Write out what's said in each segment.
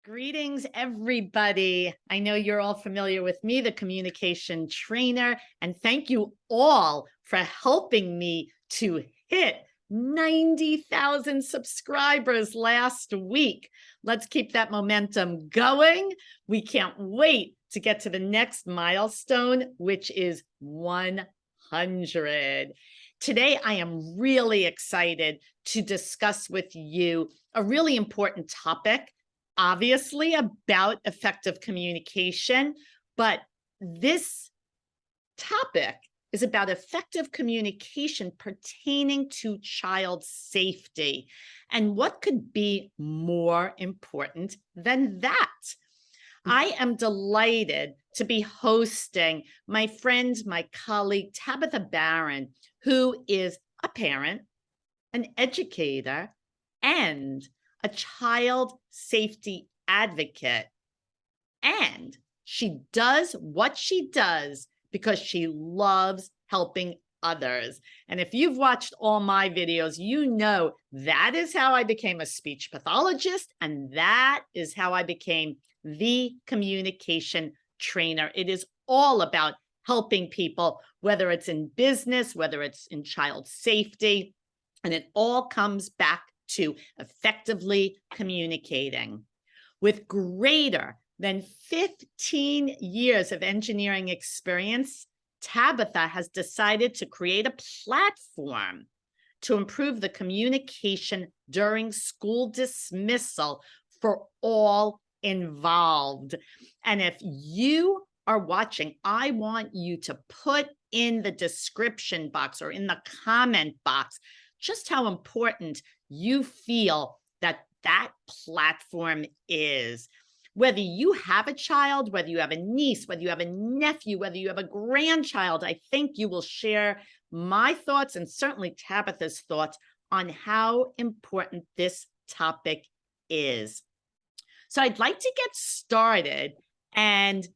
Greetings, everybody. I know you're all familiar with me, the communication trainer, and thank you all for helping me to hit 90,000 subscribers last week. Let's keep that momentum going. We can't wait to get to the next milestone, which is 100. Today, I am really excited to discuss with you a really important topic, obviously about effective communication, but this topic is about effective communication pertaining to child safety. And what could be more important than that? I am delighted to be hosting my friend, my colleague, Tabatha Barron, who is a parent, an educator, and a child safety advocate. And she does what she does because she loves helping others. And if you've watched all my videos, you know that is how I became a speech pathologist, and that is how I became the communication trainer. It is all about helping people, whether it's in business, whether it's in child safety, and it all comes back to effectively communicating. With greater than 15 years of engineering experience, Tabatha has decided to create a platform to improve the communication during school dismissal for all involved. And if you are watching, I want you to put in the description box or in the comment box just how important you feel that that platform is. Whether you have a child, whether you have a niece, whether you have a nephew, whether you have a grandchild, I think you will share my thoughts and certainly Tabatha's thoughts on how important this topic is. So I'd like to get started and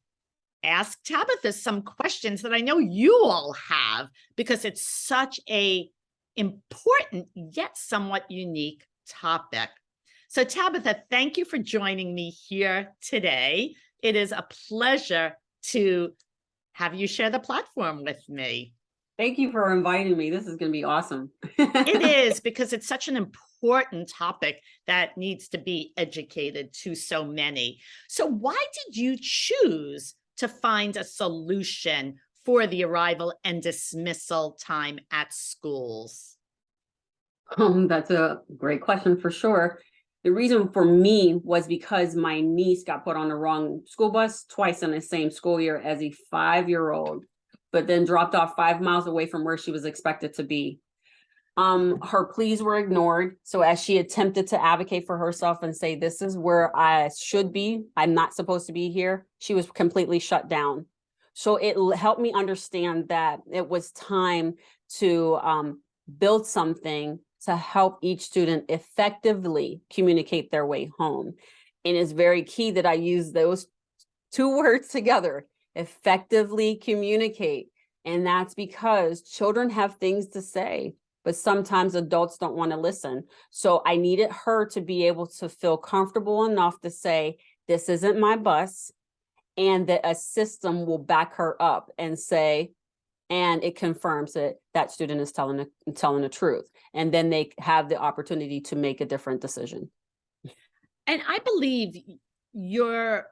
ask Tabatha some questions that I know you all have, because it's such a important yet somewhat unique topic. So Tabatha, thank you for joining me here today. It is a pleasure to have you share the platform with me. Thank you for inviting me. This is going to be awesome. It is, because it's such an important topic that needs to be educated to so many. So why did you choose to find a solution for the arrival and dismissal time at schools? That's a great question for sure. The reason for me was because my niece got put on the wrong school bus twice in the same school year as a 5-year-old, but then dropped off 5 miles away from where she was expected to be. Her pleas were ignored. So as she attempted to advocate for herself and say, this is where I should be, I'm not supposed to be here, she was completely shut down. So it helped me understand that it was time to build something to help each student effectively communicate their way home. And it's very key that I use those two words together, effectively communicate. And that's because children have things to say, but sometimes adults don't want to listen. So I needed her to be able to feel comfortable enough to say, this isn't my bus, and that a system will back her up and say, and it confirms that that student is telling the truth. And then they have the opportunity to make a different decision. And I believe are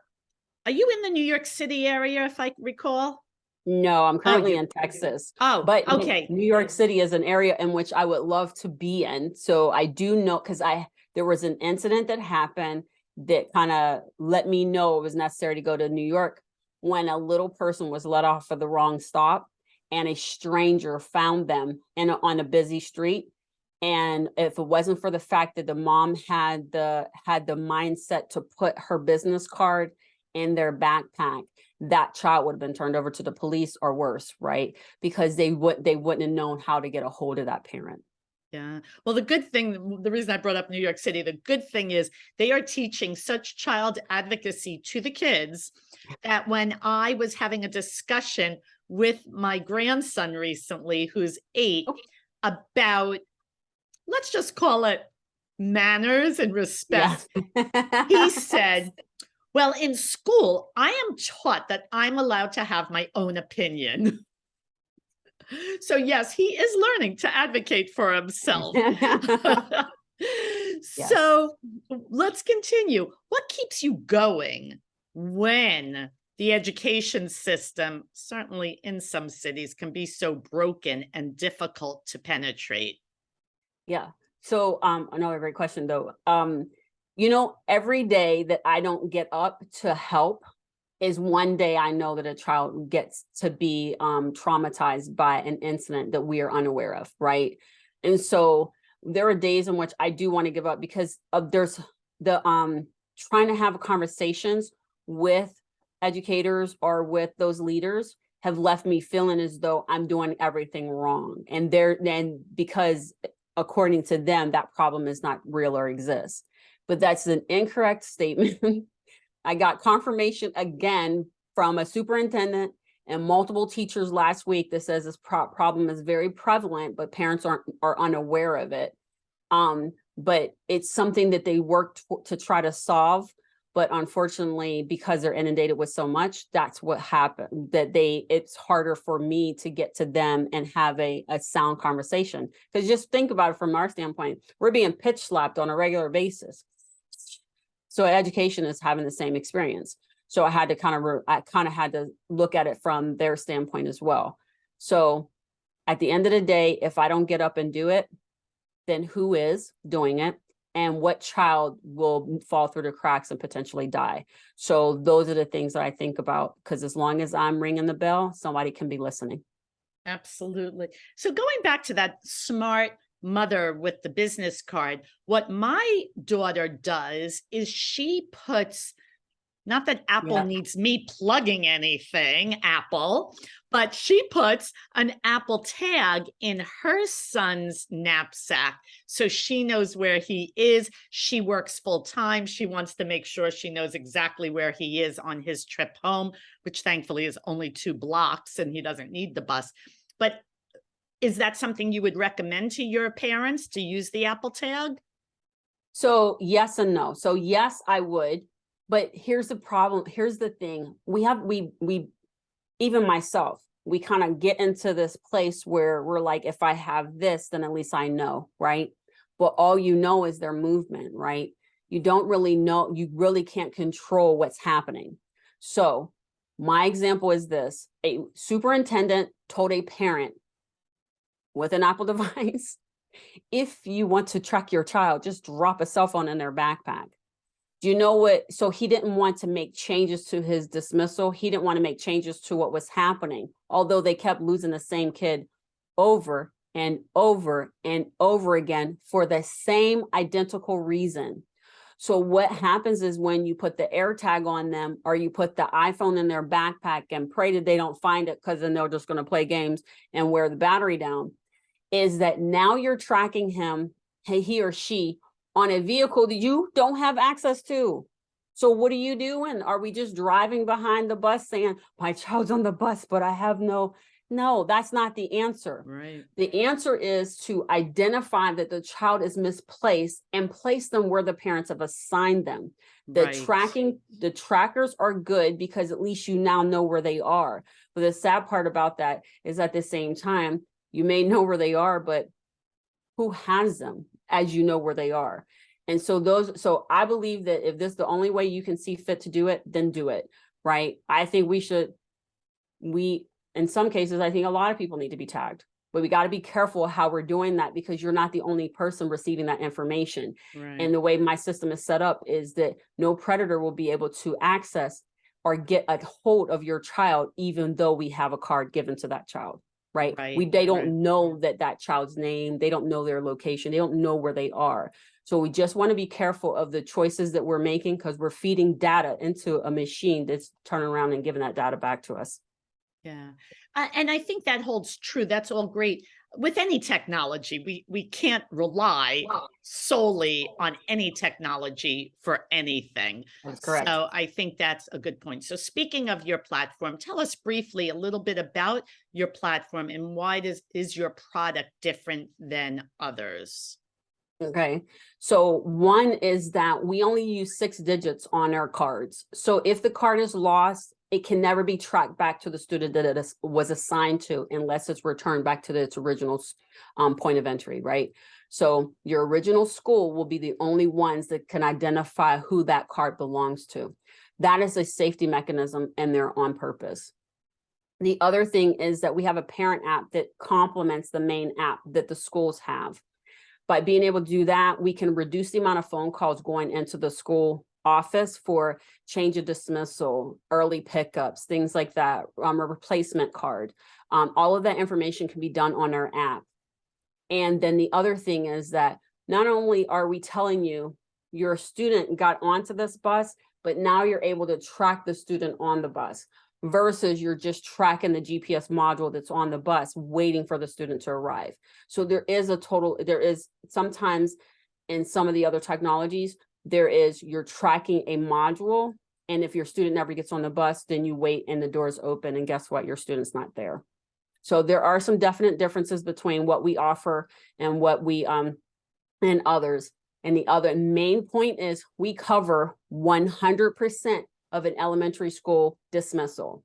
you in the New York City area, if I recall? No, I'm currently in Texas. Oh, but okay. New York City is an area in which I would love to be in. So I do know, because there was an incident that happened that kind of let me know it was necessary to go to New York, when a little person was let off of the wrong stop and a stranger found them on a busy street. And if it wasn't for the fact that the mom had the mindset to put her business card in their backpack, that child would have been turned over to the police or worse, right? Because they wouldn't have known how to get a hold of that parent. Yeah. Well, the good thing, the reason I brought up New York City, the good thing is they are teaching such child advocacy to the kids that when I was having a discussion with my grandson recently, who's 8, about, let's just call it manners and respect. Yes. He said, well, in school, I am taught that I'm allowed to have my own opinion. So yes, he is learning to advocate for himself. Yes. So let's continue. What keeps you going when the education system, certainly in some cities, can be so broken and difficult to penetrate? Yeah. So another great question though. Every day that I don't get up to help is one day I know that a child gets to be traumatized by an incident that we are unaware of, right? And so there are days in which I do want to give up because there's the trying to have conversations with educators or with those leaders have left me feeling as though I'm doing everything wrong. And because according to them, that problem is not real or exists. But that's an incorrect statement. I got confirmation again from a superintendent and multiple teachers last week that says this problem is very prevalent, but parents are unaware of it. But it's something that they worked to try to solve. But unfortunately, because they're inundated with so much, that's what happened, it's harder for me to get to them and have a sound conversation. Because just think about it from our standpoint, we're being pitch slapped on a regular basis. So education is having the same experience. So I had to had to look at it from their standpoint as well. So at the end of the day, if I don't get up and do it, then who is doing it? And what child will fall through the cracks and potentially die? So those are the things that I think about, because as long as I'm ringing the bell, somebody can be listening. Absolutely. So going back to that smart mother with the business card, what my daughter does is she puts, not that Apple Yeah. needs me plugging anything, Apple, but she puts an Apple tag in her son's knapsack so she knows where he is. She works full time. She wants to make sure she knows exactly where he is on his trip home, which thankfully is only 2 blocks and he doesn't need the bus. But is that something you would recommend to your parents, to use the Apple tag? So yes and no. So yes, I would. But here's the problem. Here's the thing. We even myself, we kind of get into this place where we're like, if I have this, then at least I know, right? But all you know is their movement, right? You don't really know, you really can't control what's happening. So my example is this: a superintendent told a parent with an Apple device, if you want to track your child, just drop a cell phone in their backpack. Do you know what? So he didn't want to make changes to his dismissal. He didn't want to make changes to what was happening, although they kept losing the same kid over and over and over again for the same identical reason. So what happens is when you put the AirTag on them or you put the iPhone in their backpack and pray that they don't find it, because then they're just going to play games and wear the battery down, is that now you're tracking him, he or she, on a vehicle that you don't have access to. So what are you doing? Are we just driving behind the bus saying, my child's on the bus, but I have no, that's not the answer. Right. The answer is to identify that the child is misplaced and place them where the parents have assigned them. The trackers are good because at least you now know where they are. But the sad part about that is at the same time, you may know where they are, but who has them as you know where they are? And so I believe that if this is the only way you can see fit to do it, then do it, right? I think in some cases, I think a lot of people need to be tagged, but we got to be careful how we're doing that, because you're not the only person receiving that information. Right. And the way my system is set up is that no predator will be able to access or get a hold of your child, even though we have a card given to that child. Right. They don't know that child's name. They don't know their location. They don't know where they are. So we just want to be careful of the choices that we're making, because we're feeding data into a machine that's turning around and giving that data back to us. Yeah. And I think that holds true. That's all great. With any technology, we can't rely solely on any technology for anything. That's correct. So I think that's a good point. So speaking of your platform, tell us briefly a little bit about your platform and why is your product different than others? Okay. So one is that we only use 6 digits on our cards. So if the card is lost, it can never be tracked back to the student that was assigned to unless it's returned back to its original point of entry, right? So your original school will be the only ones that can identify who that card belongs to. That is a safety mechanism, and they're on purpose. The other thing is that we have a parent app that complements the main app that the schools have. By being able to do that, we can reduce the amount of phone calls going into the school office for change of dismissal, early pickups, things like that, a replacement card. All of that information can be done on our app. And then the other thing is that not only are we telling you your student got onto this bus, but now you're able to track the student on the bus versus you're just tracking the GPS module that's on the bus, waiting for the student to arrive. So there is sometimes in some of the other technologies, you're tracking a module. And if your student never gets on the bus, then you wait and the doors open, and guess what? Your student's not there. So there are some definite differences between what we offer and what we and others. And the other main point is we cover 100% of an elementary school dismissal.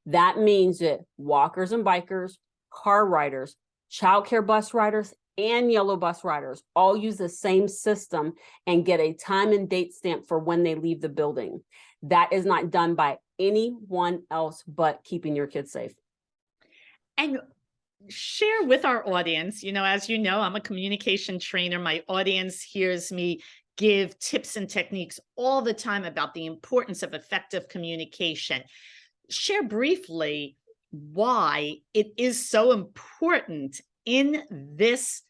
That means that walkers and bikers, car riders, childcare bus riders, and yellow bus riders all use the same system and get a time and date stamp for when they leave the building. That is not done by anyone else but keeping your kids safe. And share with our audience, as you know, I'm a communication trainer. My audience hears me give tips and techniques all the time about the importance of effective communication. Share briefly why it is so important in this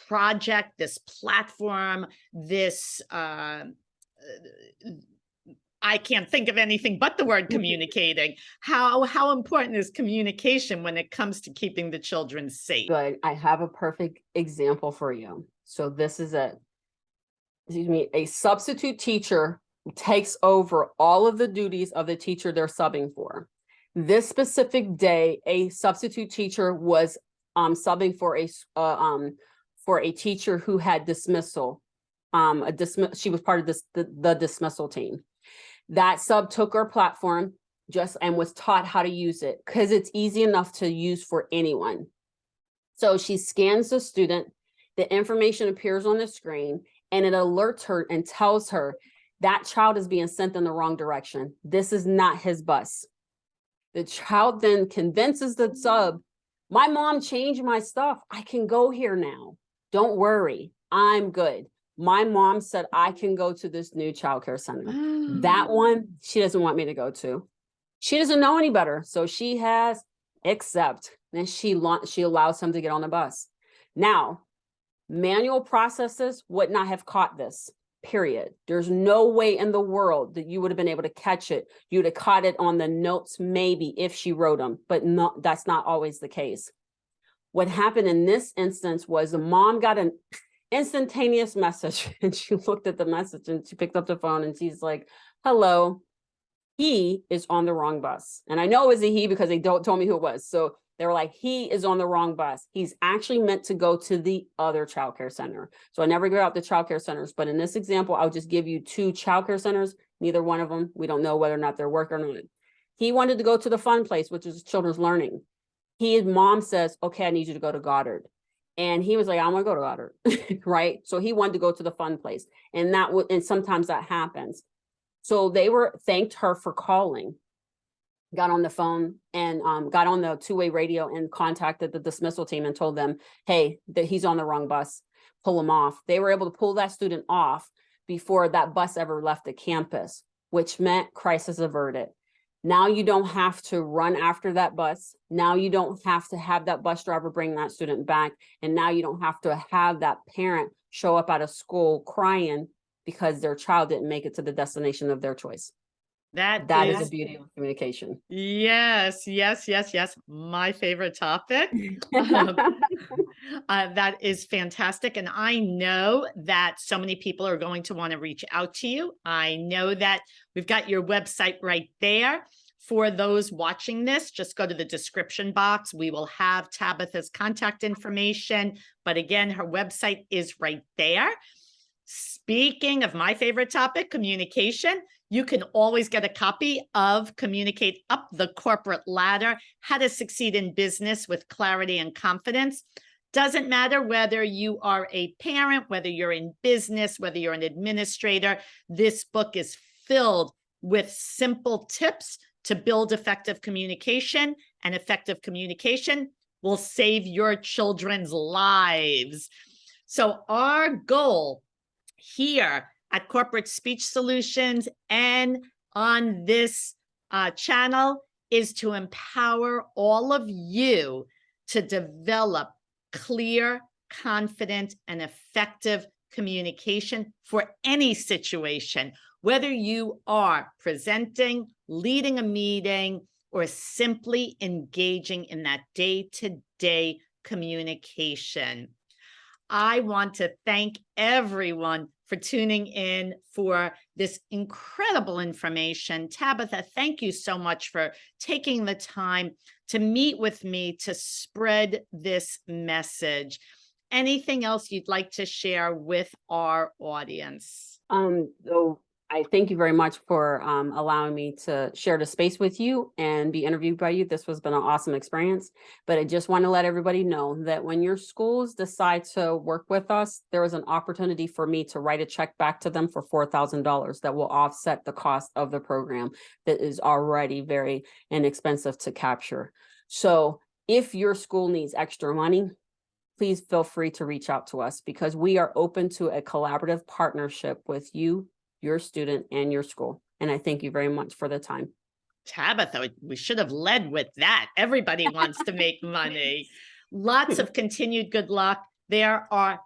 project, this platform, this I can't think of anything but the word communicating. How important is communication when it comes to keeping the children safe? Good. I have a perfect example for you. So this is a substitute teacher takes over all of the duties of the teacher they're subbing for. This specific day, a substitute teacher was subbing for a teacher who had dismissal. She was part of the dismissal team. That sub took our platform and was taught how to use it because it's easy enough to use for anyone. So she scans the student, the information appears on the screen, and it alerts her and tells her that child is being sent in the wrong direction. This is not his bus. The child then convinces the sub, my mom changed my stuff. I can go here now. Don't worry, I'm good. My mom said I can go to this new childcare center. That one, she doesn't want me to go to. She doesn't know any better. So she has accept. And she allows him to get on the bus. Now, manual processes would not have caught this, period. There's no way in the world that you would have been able to catch it. You'd have caught it on the notes, maybe, if she wrote them, but that's not always the case. What happened in this instance was the mom got an instantaneous message, and she looked at the message and she picked up the phone and she's like, hello, he is on the wrong bus. And I know it was a he because they told me who it was. So they were like, he is on the wrong bus. He's actually meant to go to the other childcare center. So I never go out to childcare centers, but in this example, I'll just give you 2 childcare centers. Neither one of them, we don't know whether or not they're working or not. He wanted to go to the fun place, which is children's learning. His mom says, okay, I need you to go to Goddard. And he was like, I want to go to Goddard, right? So he wanted to go to the fun place. And sometimes that happens. So they thanked her for calling, got on the phone and got on the 2-way radio and contacted the dismissal team and told them, hey, that he's on the wrong bus, pull him off. They were able to pull that student off before that bus ever left the campus, which meant crisis averted. Now you don't have to run after that bus. Now you don't have to have that bus driver bring that student back. And now you don't have to have that parent show up at a school crying because their child didn't make it to the destination of their choice. That is the beauty of communication. Yes. My favorite topic. That is fantastic. And I know that so many people are going to want to reach out to you. I know that we've got your website right there. For those watching this, just go to the description box. We will have Tabatha's contact information, but again, her website is right there. Speaking of my favorite topic, communication, you can always get a copy of Communicate Up the Corporate Ladder, How to Succeed in Business with Clarity and Confidence. Doesn't matter whether you are a parent, whether you're in business, whether you're an administrator, this book is filled with simple tips to build effective communication, and effective communication will save your children's lives. So our goal here at Corporate Speech Solutions and on this channel is to empower all of you to develop clear, confident, and effective communication for any situation, whether you are presenting, leading a meeting, or simply engaging in that day-to-day communication. I want to thank everyone for tuning in for this incredible information. Tabatha, thank you so much for taking the time to meet with me to spread this message. Anything else you'd like to share with our audience? So I thank you very much for allowing me to share the space with you and be interviewed by you. This has been an awesome experience, but I just want to let everybody know that when your schools decide to work with us, there is an opportunity for me to write a check back to them for $4,000 that will offset the cost of the program that is already very inexpensive to capture. So if your school needs extra money, please feel free to reach out to us, because we are open to a collaborative partnership with you, your student, and your school. And I thank you very much for the time. Tabatha, we should have led with that. Everybody wants to make money. Lots of continued good luck. There are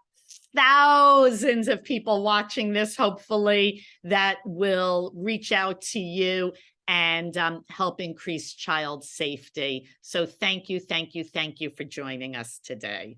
thousands of people watching this, hopefully, that will reach out to you and help increase child safety. So thank you, thank you, thank you for joining us today.